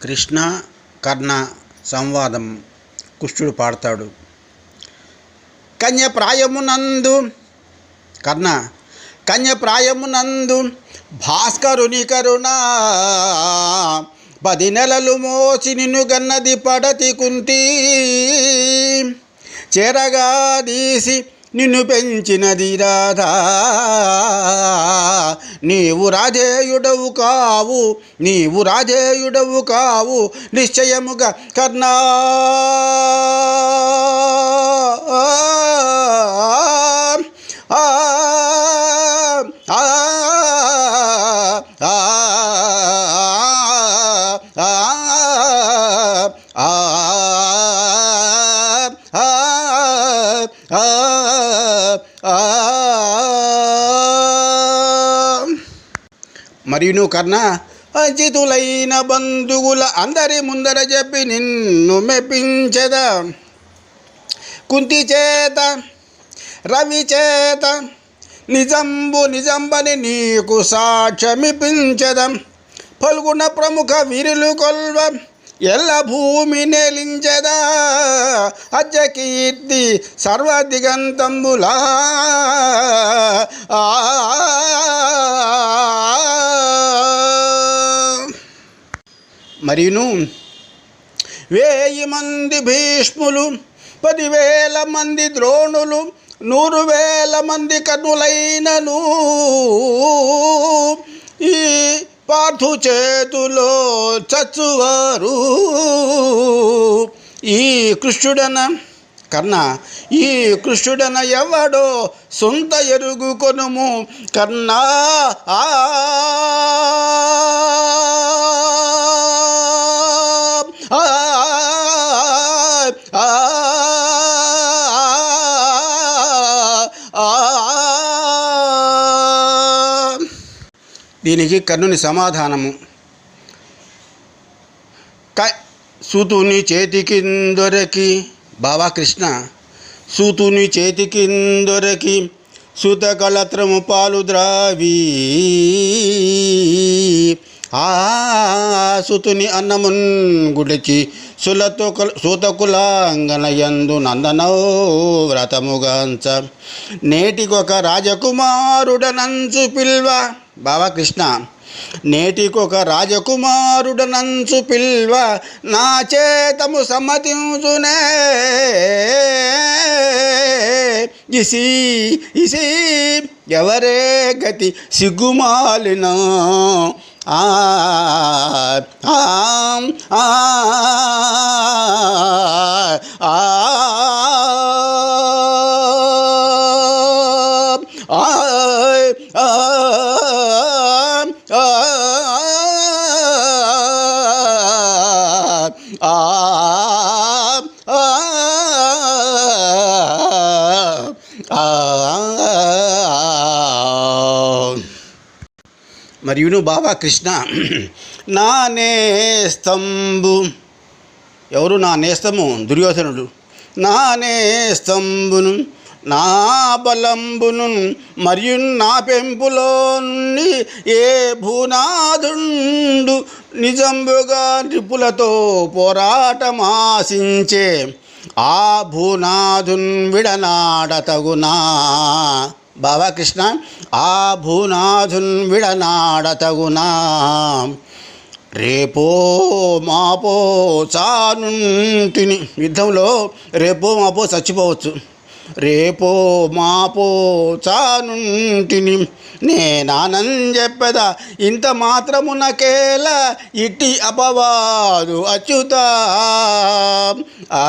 కృష్ణ కర్ణ సంవాదం. కృష్ణుడు పాడతాడు. కన్యప్రాయమునందు కర్ణ కన్యప్రాయమునందు భాస్కరుని కరుణ 10 నెలలు మోసి నిన్ను గన్నది పడతి కుంతి. చేరగా దీసి నిన్ను పెంచినది రాధా. నీవు రాజేయుడవు కావు, నీవు రాజేయుడవు కావు నిశ్చయముగా కర్ణా. మరియును కర్ణ అంచితులైన బంధువుల అందరి ముందర చెప్పి నిన్ను మెప్పించెద. కుంతి చేత రవి చేత నిజంబని నీకు సాక్ష్యమిపించెద. పల్గొన ప్రముఖ వీరులు కొల్వ ఎల్ల భూమి నెలించెదా. అజ్జకీర్తి సర్వదిగంతంబులా. మరియును 1000 మంది భీష్ములు, 10,000 మంది ద్రోణులు, 100,000 మంది కర్ణులైనను ఈ పార్థు చేతులో చచ్చువారు. ఈ కృష్ణుడన కర్ణ ఈ కృష్ణుడన ఎవడో సొంత ఎరుగు కొనుము కర్ణా. దీనికి కర్ణుని సమాధానము. సూతుని చేతికిందొరకి బావా కృష్ణ సూతుని చేతికిందొరకి సూత కళత్రము పాలు ద్రావి. సుతుని అన్నమున్ గుడిచి సూతకులాంగనయందు నందనో వ్రతముగాంచ. నేటికొక రాజకుమారుడనంచు పిల్వ బావా కృష్ణ నేటికొక రాజకుమారుడనంచు పిల్వ నా చేతము సమ్మతించునే. ఇసి ఎవరే గతి సిగ్గుమాలిన. మరియును బాబా కృష్ణ నా నేస్తంబు ఎవరు నా నేస్తము దుర్యోధనుడు. నా నేస్తంబును నా బలంబును మరియు నా పెంపులో నుండి ఏ భూనాథుండు నిజంబుగా నిపులతో పోరాటమాశించే ఆ భూనాథున్ విడనాడతగునా. బాబా కృష్ణ ఆ భూనాథున్ విడనాడతగునా. రేపో మాపో చానుంటిని యుద్ధంలో రేపో మాపో చచ్చిపోవచ్చు. రేపో మాపో చానుంటిని నేనానం చెప్పదా ఇంత మాత్రమునకేల ఇట్టి అపవాదు అచ్యుత. ఆ